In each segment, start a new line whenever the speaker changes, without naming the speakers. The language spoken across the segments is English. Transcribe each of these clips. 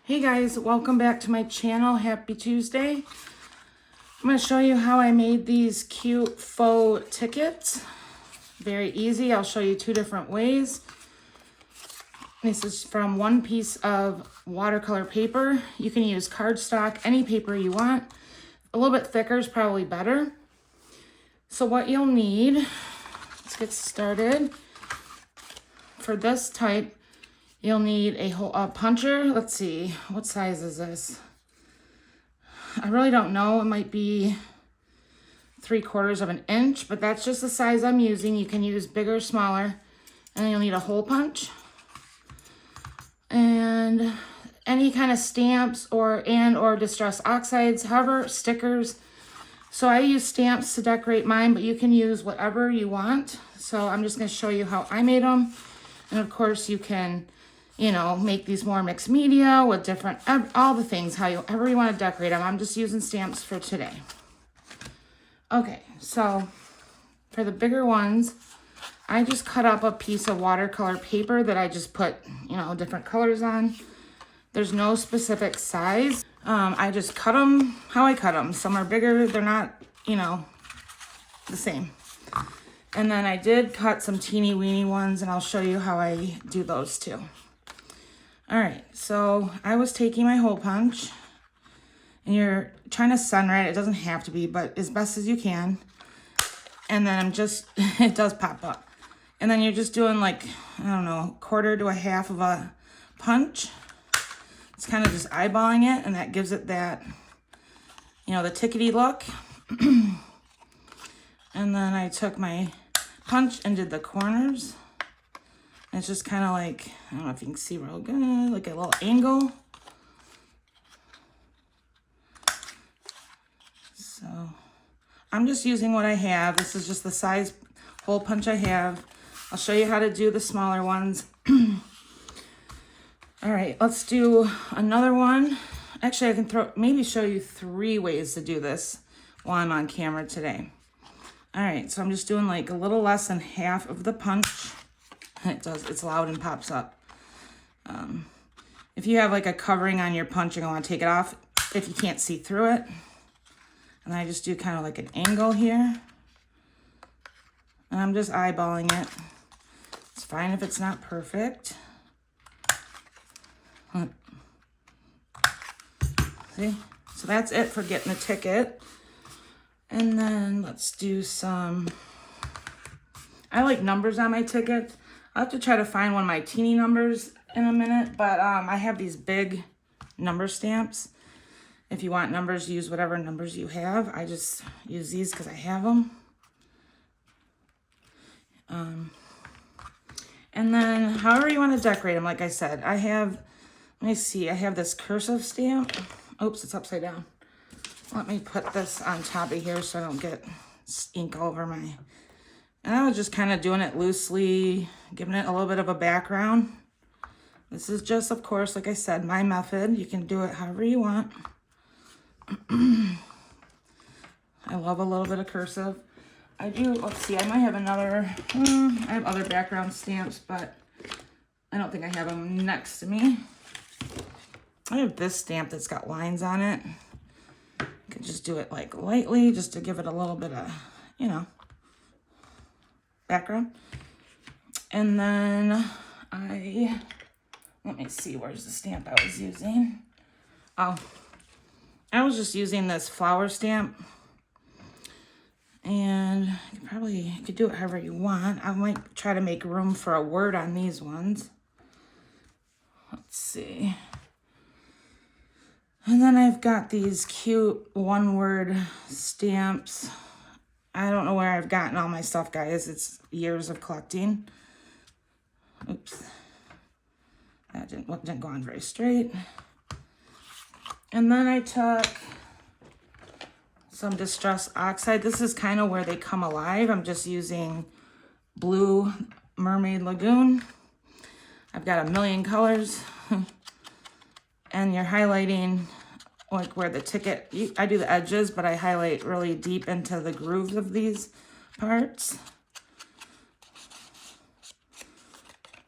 Hey guys, welcome back to my channel. Happy Tuesday. I'm going to show you how I made these cute faux tickets. Very easy. I'll show you two different ways. This is from one piece of watercolor paper. You can use cardstock, any paper you want. A little bit thicker is probably better. So what you'll need, let's get started. For this type, you'll need a puncher. Let's see, what size is this? I really don't know. It might be 3/4 of an inch, but that's just the size I'm using. You can use bigger or smaller. And then you'll need a hole punch. And any kind of stamps or distress oxides, however, stickers. So I use stamps to decorate mine, but you can use whatever you want. So I'm just going to show you how I made them. And of course you can, make these more mixed media with different, all the things, however you want to decorate them. I'm just using stamps for today. Okay, so for the bigger ones, I just cut up a piece of watercolor paper that I just put, different colors on. There's no specific size. I just cut them how I cut them. Some are bigger, they're not, the same. And then I did cut some teeny weeny ones, and I'll show you how I do those too. All right, so I was taking my hole punch, and you're trying to center it. It doesn't have to be, but as best as you can. And then I'm just, it does pop up. And then you're just doing like, I don't know, 1/4 to 1/2 of a punch. It's kind of just eyeballing it, and that gives it that, the tickety look. And then I took my punch and did the corners. And it's just kind of like, I don't know if you can see real good, like a little angle. So I'm just using what I have. This is just the size hole punch I have. I'll show you how to do the smaller ones. All right, let's do another one. Actually, I can maybe show you 3 ways to do this while I'm on camera today. All right, so I'm just doing like a little less than half of the punch. It's loud and pops up. If you have like a covering on your punch, you're gonna want to take it off if you can't see through it. And I just do kind of like an angle here. And I'm just eyeballing it. It's fine if it's not perfect. See? So that's it for getting the ticket. And then let's do some, I like numbers on my ticket. I'll have to try to find one of my teeny numbers in a minute, but I have these big number stamps. If you want numbers, use whatever numbers you have. I just use these because I have them. And then however you want to decorate them, like I said, I have this cursive stamp. Oops, it's upside down. Let me put this on top of here so I don't get ink all over my... And I was just kind of doing it loosely, giving it a little bit of a background. This is just, of course, like I said, my method. You can do it however you want. I love a little bit of cursive. I do, let's see, I might have another, I have other background stamps, but I don't think I have them next to me. I have this stamp that's got lines on it. I could just do it like lightly, just to give it a little bit of, background. And then let me see, where's the stamp I was using? Oh, I was just using this flower stamp. And you could do it however you want. I might try to make room for a word on these ones. Let's see. And then I've got these cute 1-word stamps. I don't know where I've gotten all my stuff, guys. It's years of collecting. Oops. That didn't go on very straight. And then I took some Distress Oxide. This is kind of where they come alive. I'm just using Blue Mermaid Lagoon. I've got a million colors. And you're highlighting like where the ticket, I do the edges, but I highlight really deep into the grooves of these parts.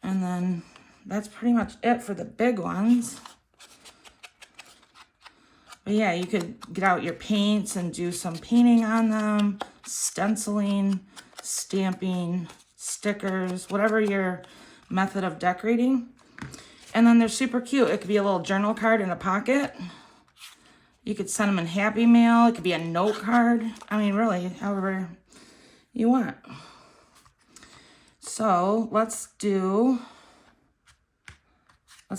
And then that's pretty much it for the big ones. But yeah, you could get out your paints and do some painting on them, stenciling, stamping, stickers, whatever your method of decorating. And then they're super cute. It could be a little journal card in a pocket. You could send them in Happy Mail. It could be a note card. I mean, really, however you want. So let's do a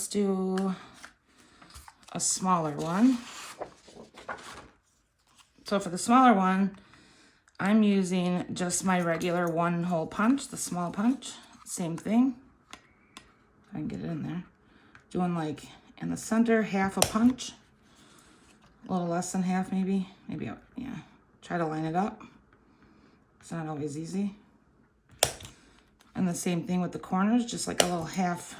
smaller one. So for the smaller one, I'm using just my regular 1-hole punch, the small punch. Same thing. I can get it in there. Doing like in the center, half a punch. A little less than half, maybe. Maybe, yeah. Try to line it up. It's not always easy. And the same thing with the corners, just like a little half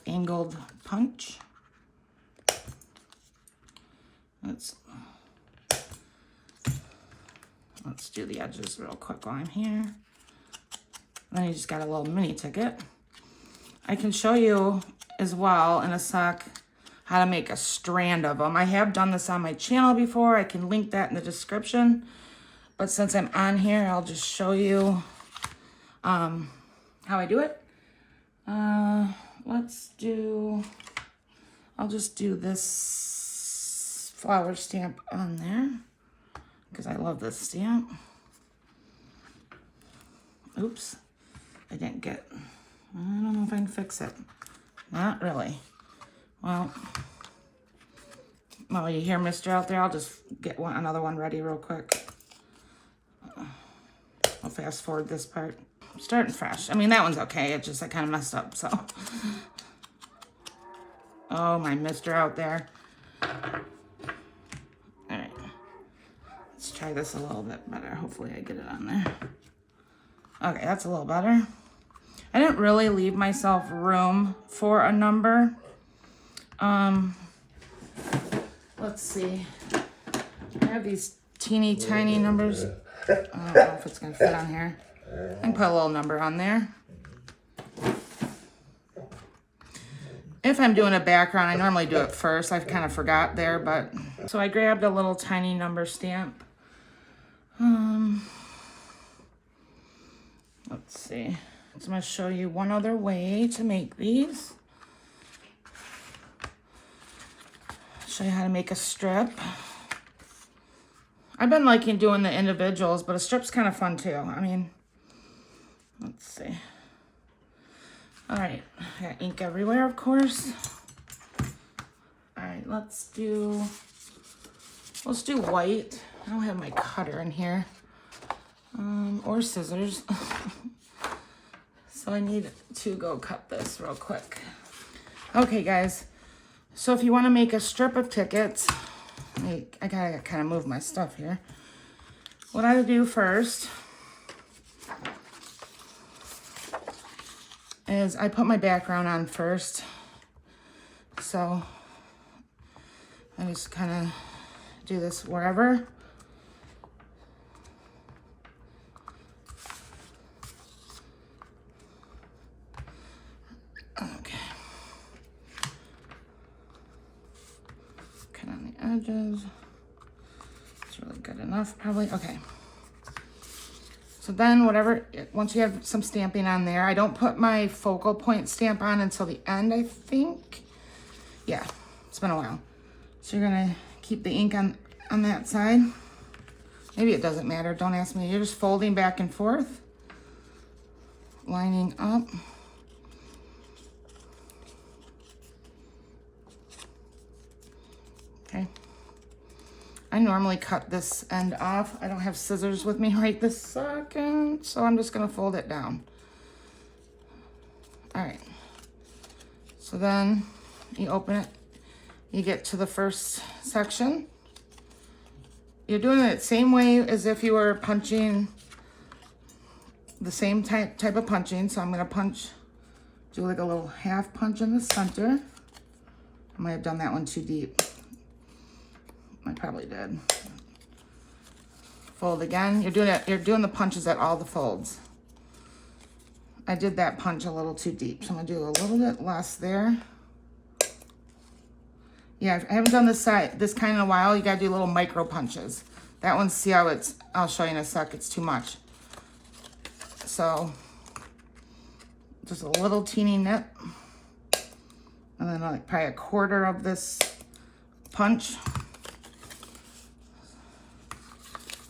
angled punch. Let's do the edges real quick while I'm here. Then you just got a little mini ticket. I can show you as well in a sec how to make a strand of them. I have done this on my channel before. I can link that in the description. But since I'm on here, I'll just show you how I do it. I'll just do this flower stamp on there because I love this stamp. Oops, I don't know if I can fix it. Not really. Well, while you hear Mister out there, I'll just get another one ready real quick. I'll fast forward this part. I'm starting fresh. I mean, that one's okay. It's just I kind of messed up, so. Oh, my Mister out there. All right. Let's try this a little bit better. Hopefully I get it on there. Okay, that's a little better. I didn't really leave myself room for a number. Let's see. I have these teeny tiny numbers. I don't know if it's gonna fit on here. I can put a little number on there. If I'm doing a background, I normally do it first. I kind of forgot there, but so I grabbed a little tiny number stamp. Let's see. So I'm going to show you one other way to make these. Show you how to make a strip. I've been liking doing the individuals, but a strip's kind of fun too. I mean, let's see. All right, I got ink everywhere, of course. All right, let's do white. I don't have my cutter in here, or scissors. So I need to go cut this real quick. Okay, guys. So if you want to make a strip of tickets, I gotta kind of move my stuff here. What I do first is I put my background on first. So I just kind of do this wherever. Okay. Cut on the edges. It's really good enough, probably. Okay. So then once you have some stamping on there, I don't put my focal point stamp on until the end, I think. Yeah, it's been a while. So you're gonna keep the ink on that side. Maybe it doesn't matter, don't ask me. You're just folding back and forth, lining up. Okay. I normally cut this end off. I don't have scissors with me right this second, so I'm just gonna fold it down. All right. So then you open it, you get to the first section. You're doing it the same way as if you were punching, the same type of punching. So I'm gonna do like a little half punch in the center. I might have done that one too deep. I probably did. Fold again. You're doing the punches at all the folds. I did that punch a little too deep, so I'm gonna do a little bit less there. Yeah, I haven't done this kind in a while. You gotta do little micro punches. That one, see how it's, I'll show you in a sec, it's too much. So, just a little teeny nip. And then like probably a quarter of this punch.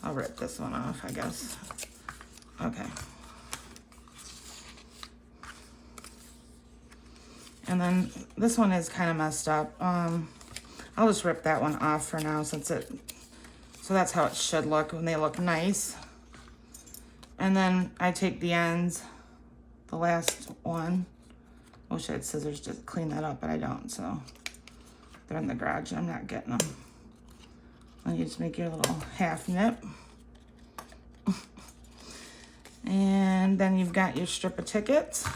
I'll rip this one off, I guess. Okay. And then this one is kind of messed up. I'll just rip that one off for now so that's how it should look when they look nice. And then I take the ends, the last one. Wish I had scissors to clean that up, but I don't, so they're in the garage and I'm not getting them. And you just make your little half nip. And then you've got your strip of tickets.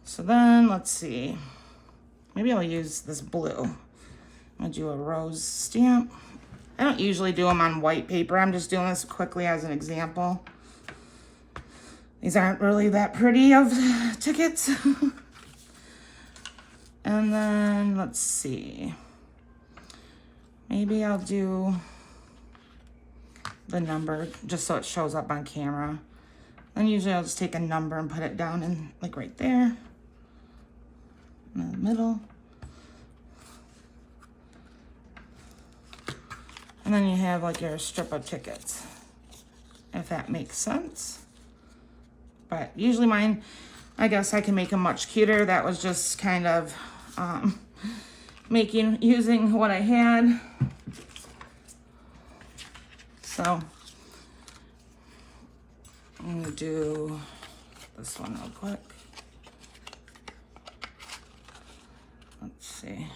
So then, let's see. Maybe I'll use this blue. I'm gonna do a rose stamp. I don't usually do them on white paper. I'm just doing this quickly as an example. These aren't really that pretty of tickets. And then, let's see. Maybe I'll do the number just so it shows up on camera. And usually I'll just take a number and put it down in, like right there. In the middle. And then you have like your strip of tickets, if that makes sense. But usually mine, I guess I can make them much cuter. That was just kind of using what I had. So I'm gonna do this one real quick. Let's see.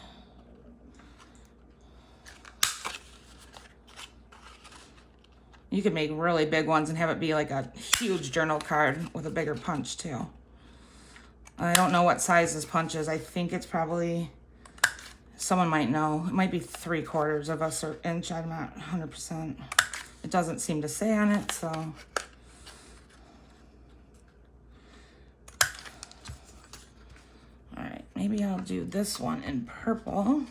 You could make really big ones and have it be like a huge journal card with a bigger punch too. I don't know what size this punch is. I think it's probably, someone might know. It might be 3/4 of an inch. I'm not 100%. It doesn't seem to say on it, so. All right, maybe I'll do this one in purple.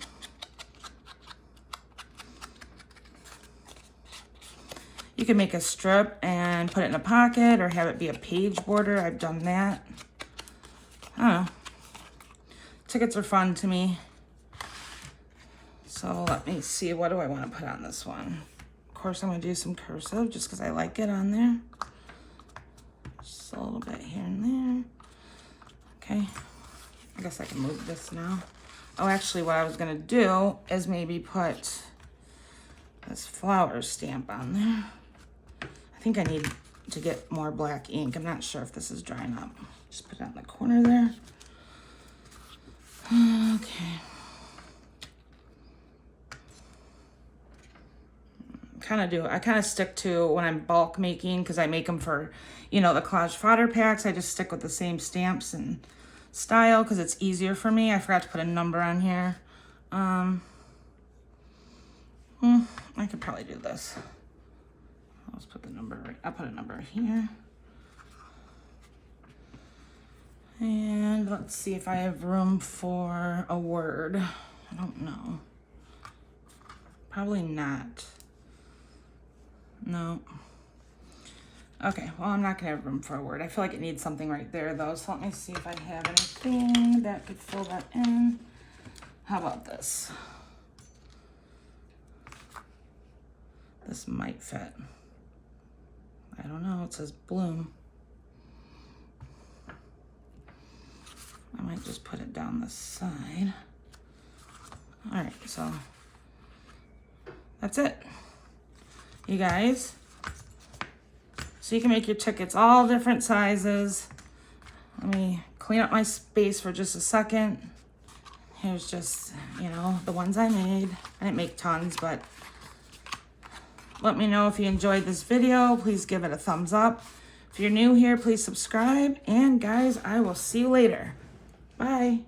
You can make a strip and put it in a pocket or have it be a page border. I've done that. I don't know. Tickets are fun to me. So let me see, what do I want to put on this one? Of course, I'm going to do some cursive just because I like it on there. Just a little bit here and there. Okay. I guess I can move this now. Oh, actually, what I was going to do is maybe put this flower stamp on there. I think I need to get more black ink. I'm not sure if this is drying up. Just put it on the corner there. Okay. I kind of stick to when I'm bulk making, because I make them for, you know, the Collage Fodder packs. I just stick with the same stamps and style because it's easier for me. I forgot to put a number on here. I could probably do this. I'll just put the number right. I'll put a number here. And let's see if I have room for a word. I don't know. Probably not. No. Okay, well, I'm not gonna have room for a word. I feel like it needs something right there though. So let me see if I have anything that could fill that in. How about this? This might fit. I don't know, it says bloom. I might just put it down the side. All right, so that's it, you guys. So you can make your tickets all different sizes. Let me clean up my space for just a second. Here's just, you know, the ones I made. I didn't make tons, but let me know if you enjoyed this video. Please give it a thumbs up. If you're new here, please subscribe. And guys, I will see you later. Bye.